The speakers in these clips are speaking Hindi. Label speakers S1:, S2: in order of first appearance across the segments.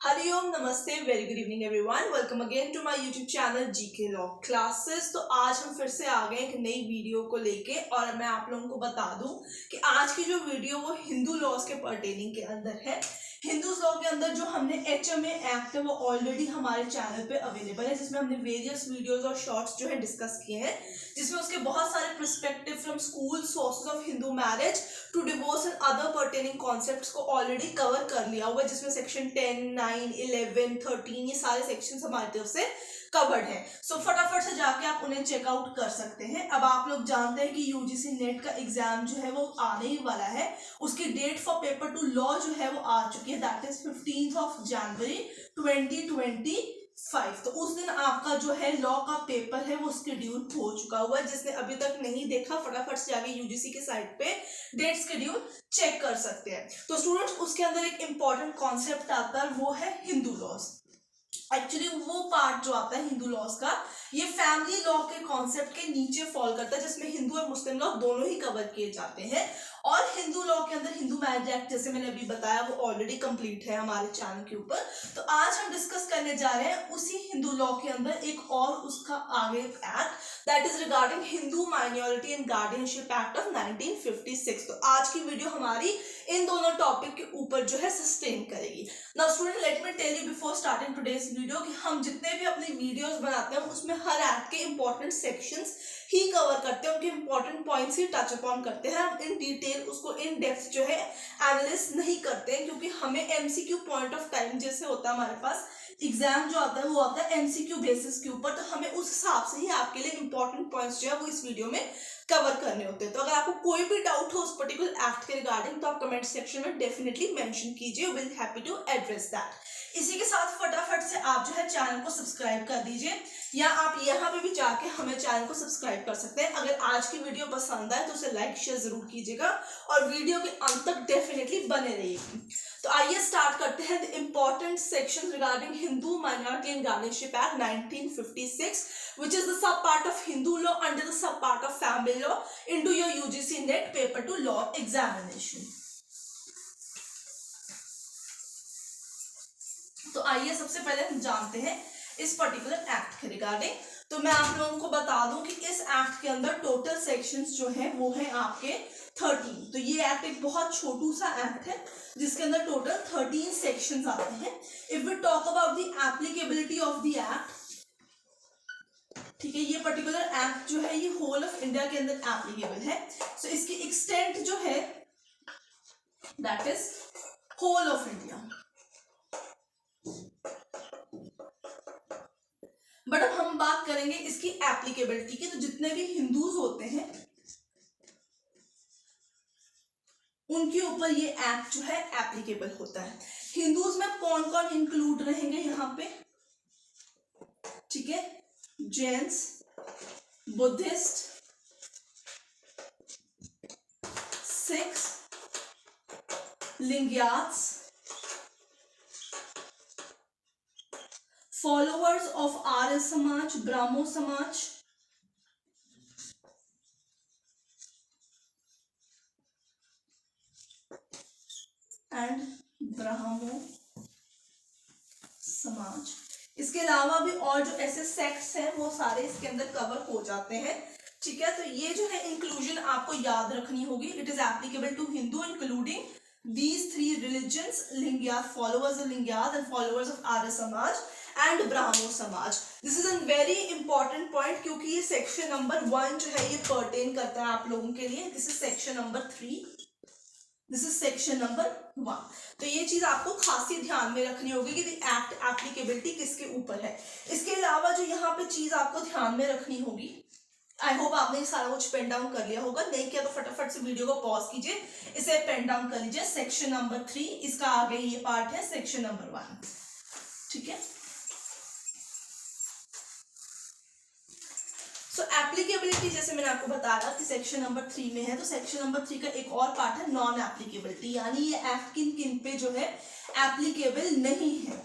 S1: हरिओम नमस्ते very good evening everyone welcome again to my YouTube channel GK law classes. तो आज हम फिर से आ गए एक नई वीडियो को लेके और मैं आप लोगों को बता दूं कि आज की जो वीडियो वो हिंदू लॉज के पर्टेनिंग के अंदर है। हिंदू लॉ के अंदर जो हमने HMA एक्ट है वो ऑलरेडी हमारे चैनल पे अवेलेबल है, जिसमें हमने वेरियस वीडियोस और शॉर्ट्स जो है डिस्कस किए हैं, जिसमें उसके बहुत सारे perspective from school sources of Hindu marriage to divorce and other pertaining concepts को ऑलरेडी कवर कर लिया हुआ है, जिसमें सेक्शन 10, 9, 11, 13 ये सारे सेक्शंस हमारी तरफ से कवर्ड है। सो फटाफट से जाके आप उन्हें चेकआउट कर सकते हैं। अब आप लोग जानते हैं कि यूजीसी नेट का एग्जाम जो है वो आने ही वाला है, उसकी डेट फॉर पेपर 2 लॉ जो है वो आ चुकी है, दैट इज 15 जनवरी 2025। तो उस दिन आपका जो है लॉ का पेपर है वो शेड्यूल हो चुका हुआ है। जिसने अभी तक नहीं देखा फटाफट से जाके यूजीसी के साइट पे डेट शेड्यूल चेक कर सकते हैं। तो स्टूडेंट्स उसके अंदर एक इंपॉर्टेंट कॉन्सेप्ट आता है, वो है हिंदू लॉज। एक्चुअली वो पार्ट जो आता है हिंदू लॉज का, ये फैमिली लॉ के कॉन्सेप्ट के नीचे फॉल करता है, जिसमें हिंदू और मुस्लिम लॉ दोनों ही कवर किए जाते हैं। और हिंदू लॉ के अंदर हिंदू मैरिज एक्ट जैसे मैंने अभी बताया वो ऑलरेडी कंप्लीट है हमारे चैनल के ऊपर। तो आज हम डिस्कस करने जा रहे हैं उसी हिंदू लॉ के अंदर एक और उसका आगे act, that is regarding Hindu minority and guardianship act of 1956। तो आज की वीडियो हमारी इन दोनों टॉपिक के ऊपर जो है सस्टेन करेगी। Now student let me tell you before starting today's video कि हम जितने भी अपनी वीडियोस बनाते हैं उसमें हर एक्ट के इंपॉर्टेंट सेक्शंस ही कवर करते हैं, उनके इंपॉर्टेंट पॉइंट्स ही टच अपॉन करते हैं। हम इन डिटेल उसको इन डेप्थ जो है एनालिस नहीं करते हैं, क्योंकि हमें एमसीक्यू पॉइंट ऑफ टाइम जैसे होता है हमारे पास एग्जाम जो आता है वो आता है एमसीक्यू बेसिस के ऊपर, तो हमें उस हिसाब से ही आपके लिए इंपॉर्टेंट पॉइंट्स जो है वो इस वीडियो में कवर करने होते हैं। तो अगर आपको कोई भी डाउट हो उस पर्टिकुलर एक्ट के रिगार्डिंग तो आप कमेंट सेक्शन में डेफिनेटली मेंशन कीजिए, will happy to address that. इसी के साथ फटाफट से आप जो है चैनल को सब्सक्राइब कर दीजिए, या आप यहाँ पे भी जाके हमें चैनल को सब्सक्राइब कर सकते हैं। अगर आज की वीडियो पसंद आए तो उसे लाइक शेयर जरूर कीजिएगा और वीडियो के अंत तक डेफिनेटली बने रहिएगा। तो आइए स्टार्ट करते हैं the important section regarding Hindu minority and guardianship act 1956, which is the sub part of Hindu law under the sub part of family law into your UGC NET paper 2 law examination. तो आइए सबसे पहले हम जानते हैं इस पर्टिकुलर एक्ट के रिगार्डिंग। तो मैं आप लोगों को बता दूं कि इस एक्ट के अंदर टोटल सेक्शंस जो है वो है आपके 13। तो ये एक्ट एक बहुत छोटू सा एक्ट है जिसके अंदर टोटल 13 सेक्शंस आते हैं। If we talk about the applicability of the act, ठीक है, ये पर्टिकुलर एक्ट जो है ये होल ऑफ इंडिया के अंदर एप्लीकेबल है। सो इसकी एक्सटेंट जो है that is whole of India. But अब हम बात करेंगे इसकी एप्लीकेबिलिटी की। तो जितने भी हिंदूज होते हैं उनके ऊपर ये एक्ट जो है एप्लीकेबल होता है। हिंदूज में कौन कौन इंक्लूड रहेंगे यहाँ पे, ठीक है, Jains, Buddhist, Sikhs, Lingayats, followers of Arya Samaj, Brahmo समाज, एंड ब्राह्मो समाज। इसके अलावा भी और जो ऐसे सेक्ट्स हैं वो सारे इसके अंदर कवर हो जाते हैं, ठीक है। तो ये जो है इंक्लूजन आपको याद रखनी होगी। It is applicable to Hindu including these 3 religions, Lingayat, followers of Lingayat and followers of Arya Samaj and Brahmo Samaj. This is a very important point, क्योंकि ये सेक्शन नंबर 1 जो है ये पर्टेन करता है आप लोगों के लिए। This is section number 3, this is section number 1। तो ये चीज आपको खासी ध्यान में रखनी होगी कि एक्ट एप्लीकेबिलिटी किसके ऊपर है। इसके अलावा जो यहाँ पे चीज आपको ध्यान में रखनी होगी, आई होप आपने सारा कुछ पेन डाउन कर लिया होगा, नहीं किया तो फटाफट से वीडियो को पॉज कीजिए, इसे पेन डाउन कर लीजिए। सेक्शन नंबर 3, इसका आगे ये पार्ट है सेक्शन नंबर 1, ठीक है। सो एप्लीकेबिलिटी जैसे मैंने आपको बताया कि सेक्शन नंबर 3 में है, तो सेक्शन नंबर 3 का एक और पार्ट है नॉन एप्लीकेबिलिटी, यानी ये एक्ट किन किन पे जो है एप्लीकेबल नहीं है,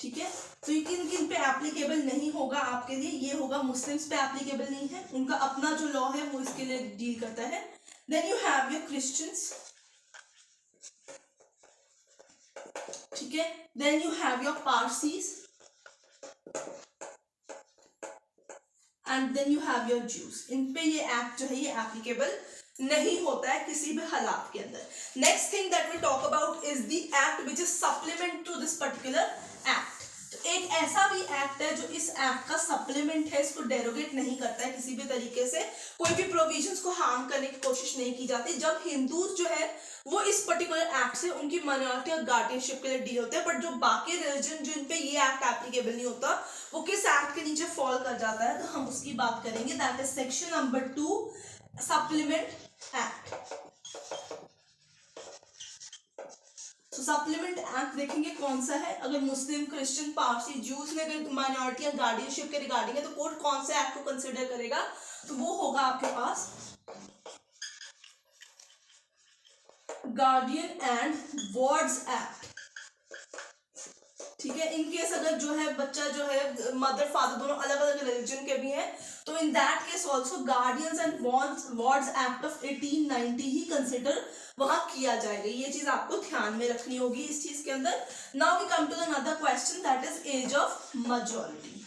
S1: ठीक है। तो ये किन किन पे एप्लीकेबल नहीं होगा आपके लिए, ये होगा मुस्लिम्स पे एप्लीकेबल नहीं है, उनका अपना जो लॉ है वो इसके लिए डील करता है। Then you have your Christians, ठीक है। Then you have your Parsis and then you have your Jews. इन पे ये एक्ट जो है ये एप्लीकेबल नहीं होता है किसी भी हालात के अंदर। Next thing that we talk about is the act which is supplement to this particular act. तो एक ऐसा भी एक्ट है जो इस एक्ट का सप्लीमेंट है, इसको डेरोगेट नहीं करता है किसी भी तरीके से, कोई भी प्रोविजंस को हार्म करने की कोशिश नहीं की जाती। जब हिंदूज जो है वो इस पर्टिकुलर एक्ट से उनकी माइनॉरिटी और गार्डियनशिप के लिए डील होते हैं, बट जो बाकी रिलीजन जिन पे ये एक्ट एप्लीकेबल नहीं होता वो किस एक्ट के नीचे फॉल कर जाता है, तो हम उसकी बात करेंगे। That is section number 2 supplement act. तो सप्लीमेंट एक्ट देखेंगे कौन सा है। अगर मुस्लिम, क्रिश्चियन, पारसी, जूस में अगर माइनॉरिटी या गार्डियनशिप के रिगार्डिंग है तो कोर्ट कौन से एक्ट को कंसिडर करेगा, तो वो होगा आपके पास गार्डियन एंड वार्ड्स एक्ट। ठीक है। इन केस अगर जो है बच्चा जो है मदर फादर दोनों अलग अलग रिलीजन के भी हैं तो in that case also guardians and wards act of 1890 ही कंसिडर वहां किया जाएगा। ये चीज आपको ध्यान में रखनी होगी इस चीज के अंदर। Now we come to another question that is age of majority.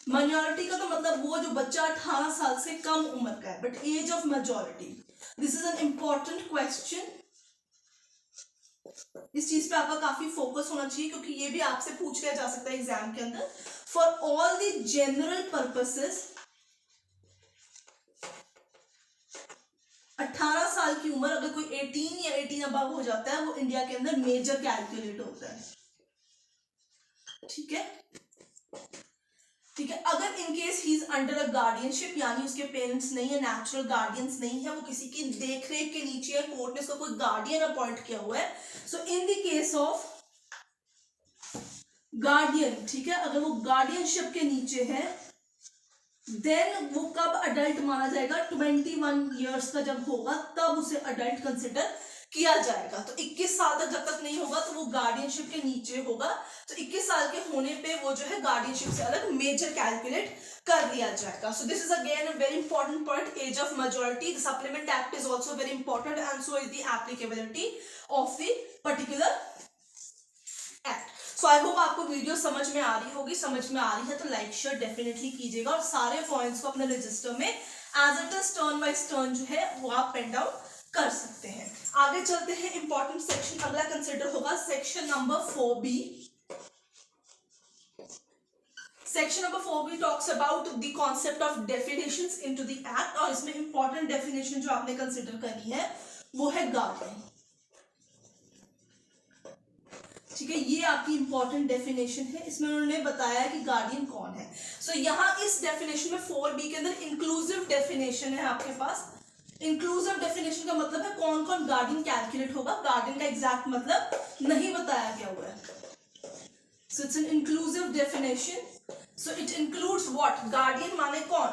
S1: Minority का तो मतलब वो जो बच्चा 18 साल से कम उम्र का है, but age of majority, this is an important question. इस चीज पे आपका काफी फोकस होना चाहिए क्योंकि ये भी आपसे पूछ लिया जा सकता है एग्जाम के अंदर। For all the general purposes 18 साल की उम्र अगर कोई 18 या 18 अबव हो जाता है वो इंडिया के अंदर मेजर कैलकुलेट होता है। ठीक है, ठीक है। अगर in case he is under a guardianship, यानी उसके पेरेंट्स नहीं है, नेचुरल गार्डियंस नहीं है, वो किसी की देखरेख के नीचे है, कोर्ट ने उसका कोई गार्डियन अपॉइंट किया हुआ है, so in the case of guardian, ठीक है, अगर वो गार्डियनशिप के नीचे है देन वो कब अडल्ट माना जाएगा, 21 ईयर्स का जब होगा तब उसे अडल्ट कंसिडर किया जाएगा। तो 21 साल तक जब तक नहीं होगा तो वो गार्डियनशिप के नीचे होगा। तो 21 साल के होने पे वो जो है गार्डियनशिप से अलग मेजर कैलकुलेट कर लिया जाएगा। So this is again a very important point, age of majority. The supplement act is also very important and so is the applicability of the particular act. So I hope आपको वीडियो समझ में आ रही होगी। समझ में आ रही है तो लाइक शेयर डेफिनेटली कीजिएगा और सारे पॉइंट्स को अपने रजिस्टर में as it is turn by turn जो है वो आप पेन डाउन कर सकते हैं। आगे चलते हैं, इंपॉर्टेंट सेक्शन अगला कंसिडर होगा section number 4B। Section number 4B talks about the concept of definitions into the act, और इसमें इंपॉर्टेंट डेफिनेशन जो आपने कंसिडर करनी है वो है गार्डियन। ठीक है, ये आपकी इंपॉर्टेंट डेफिनेशन है। इसमें उन्होंने बताया कि गार्डियन कौन है। सो यहाँ इस डेफिनेशन में 4B के अंदर इंक्लूसिव डेफिनेशन है आपके पास। इंक्लूसिव डेफिनेशन का मतलब है कौन कौन गार्डियन कैलकुलेट होगा। गार्डियन का एग्जैक्ट मतलब नहीं बताया गया हुआ है। So it's an inclusive definition. So it includes what, guardian माने कौन,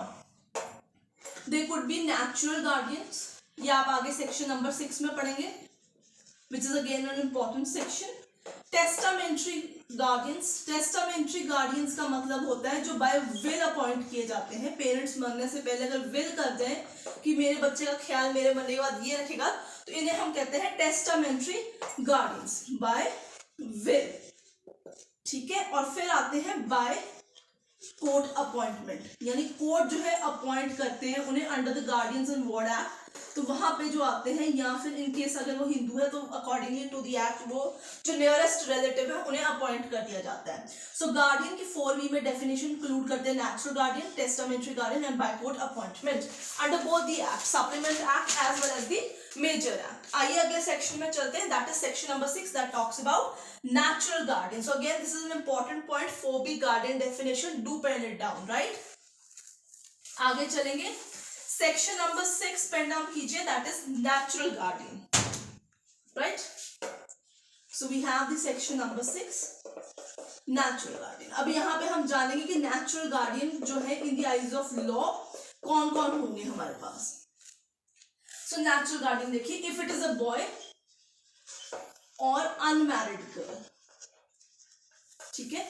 S1: they could be natural guardians, ये आप आगे सेक्शन नंबर 6 में पढ़ेंगे, which is again an important section. Testamentary guardians, testamentary guardians का मतलब होता है जो बाय विल अपॉइंट किए जाते हैं। पेरेंट्स मरने से पहले अगर विल कर दें कि मेरे बच्चे का ख्याल मेरे मरने के बाद ये रखेगा, तो इन्हें हम कहते हैं टेस्टामेंट्री गार्डियंस बाय विल। ठीक है, और फिर आते हैं बाय कोर्ट अपॉइंटमेंट, यानी कोर्ट जो है अपॉइंट करते हैं उन्हें under the guardians and ward act. तो वहां पे जो आते हैं, या फिर इन केस अगर वो हिंदू है तो अकॉर्डिंगली टू द एक्ट वो जो नियरेस्ट रिलेटिव है उन्हें अपॉइंट कर दिया जाता है। सो गार्डियन की 4B में डेफिनेशन इंक्लूड करते हैं natural guardian, testamentary guardian and by court appointment under both the act, supplement act as well as the major act. आइए अगले सेक्शन में चलते हैं, that is section number 6 that talks about natural guardian. So again this is an important point, 4B guardian definition, do pen it down, right? आगे चलेंगे, सेक्शन नंबर 6 पेन डाउन कीजिए, that is natural guardian, right? So we have the section number 6 natural guardian. अब यहाँ पे हम जानेंगे कि नेचुरल गार्डियन जो है in the eyes of law कौन कौन होंगे हमारे पास। सो नेचुरल गार्डियन देखिए, if it is a boy और अनमैरिड गर्ल, ठीक है,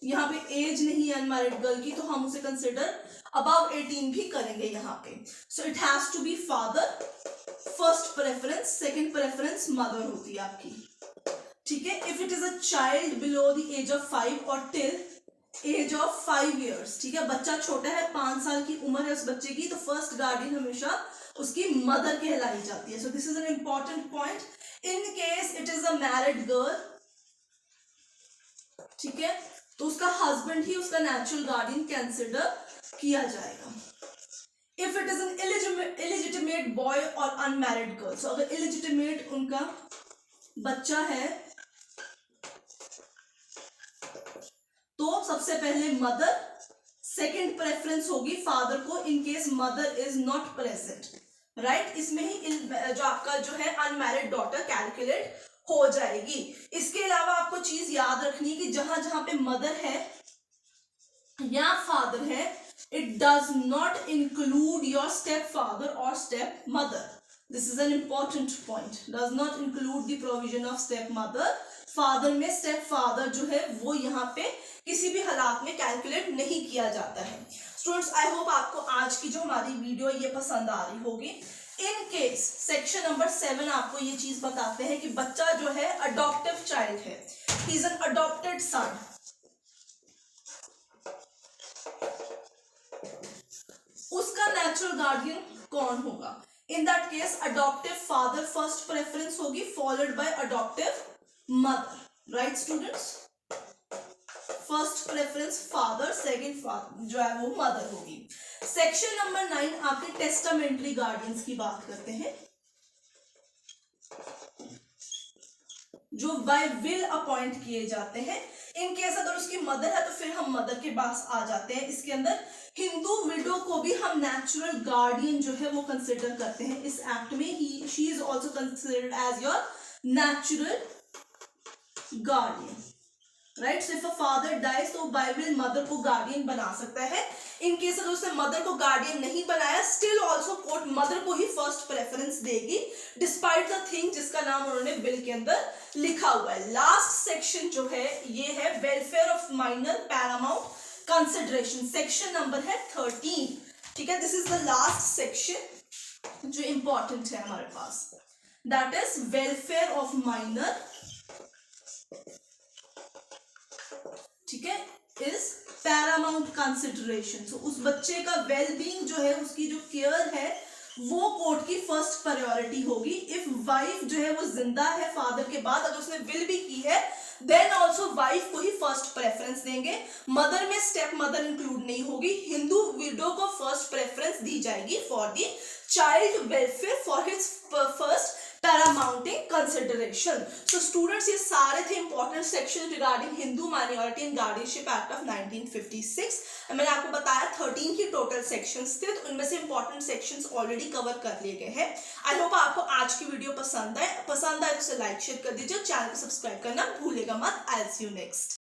S1: यहाँ पे एज नहीं है अनमैरिड गर्ल की तो हम उसे कंसिडर अबव 18 भी करेंगे यहाँ पे। So it has to be father first preference, second preference mother होती है आपकी, ठीक है। If it is a child below the age of 5 और टिल एज ऑफ 5 years, ठीक है, बच्चा छोटा है, 5 साल की उम्र है उस बच्चे की, तो फर्स्ट गार्डियन हमेशा उसकी मदर कहलाई जाती है। सो this is an important point. In case it is a married girl, ठीक है, तो उसका हस्बैंड ही उसका नेचुरल गार्डियन कंसिडर किया जाएगा। If it is an illegitimate boy और अनमैरिड गर्ल, सो अगर इलिजिटिमेट उनका बच्चा है तो सबसे पहले मदर, सेकंड प्रेफरेंस होगी फादर को in case mother is not present, right. इसमें ही जो आपका जो है अनमैरिड डॉटर कैलकुलेट हो जाएगी। इसके अलावा आपको चीज याद रखनी है कि जहां जहां पे मदर है या फादर है, it does not include your step father और step mother. This is an important point, does not include the provision of step mother. Father में स्टेप फादर जो है वो यहाँ पे किसी भी हालात में कैलकुलेट नहीं किया जाता है। स्टूडेंट्स, आई होप आपको आज की जो हमारी वीडियो ये पसंद आ रही होगी। इन केस सेक्शन नंबर 7 आपको ये चीज बताते हैं कि बच्चा जो है अडॉप्टिव चाइल्ड है, he is an adopted son, उसका नेचुरल गार्डियन कौन होगा? In that case adoptive father first preference होगी, followed by adoptive mother, right students. First preference father, second जो है वो मदर होगी। सेक्शन नंबर 9 आपके टेस्टामेंट्री गार्डियंस की बात करते हैं, जो बाय विल अपॉइंट किए जाते हैं। इन केस अगर उसकी मदर है तो फिर हम मदर के पास आ जाते हैं। इसके अंदर हिंदू विडो को भी हम नेचुरल गार्डियन जो है वो कंसिडर करते हैं इस एक्ट में। She is also considered as your natural guardian, right. So if a father dies तो बाय विल मदर को गार्डियन बना सकता है। इन केस अगर उसने मदर को गार्डियन नहीं बनाया, स्टिल ऑल्सो कोर्ट मदर को ही फर्स्ट प्रेफरेंस देगी, डिस्पाइट द थिंग जिसका नाम उन्होंने बिल के अंदर लिखा हुआ है। लास्ट सेक्शन जो है ये है welfare of minor paramount consideration, section number है 13, ठीक है। This is the last section जो इंपॉर्टेंट है हमारे पास, that is welfare of minor, ठीक है, इज पैरामाउंट कंसिडरेशन। सो उस बच्चे का वेलबींग जो है, उसकी जो केयर है वो कोर्ट की फर्स्ट प्रायोरिटी होगी। इफ वाइफ जो है वो जिंदा है फादर के बाद, अगर उसने विल भी की है, देन ऑल्सो वाइफ को ही फर्स्ट प्रेफरेंस देंगे। मदर में स्टेप मदर इंक्लूड नहीं होगी। हिंदू विडो को फर्स्ट प्रेफरेंस दी जाएगी for the child welfare for his first paramounting consideration. So students, ये सारे थे important section regarding Hindu minority and guardianship act of 1956। मैंने आपको बताया 13 की टोटल सेक्शंस थे, तो उनमें से इंपॉर्टेंट सेक्शंस ऑलरेडी कवर कर लिए गए हैं। आई होप आपको आज की वीडियो पसंद आए तो उसे लाइक शेयर कर दीजिए, चैनल को सब्सक्राइब करना भूलेगा मत। I will see you next.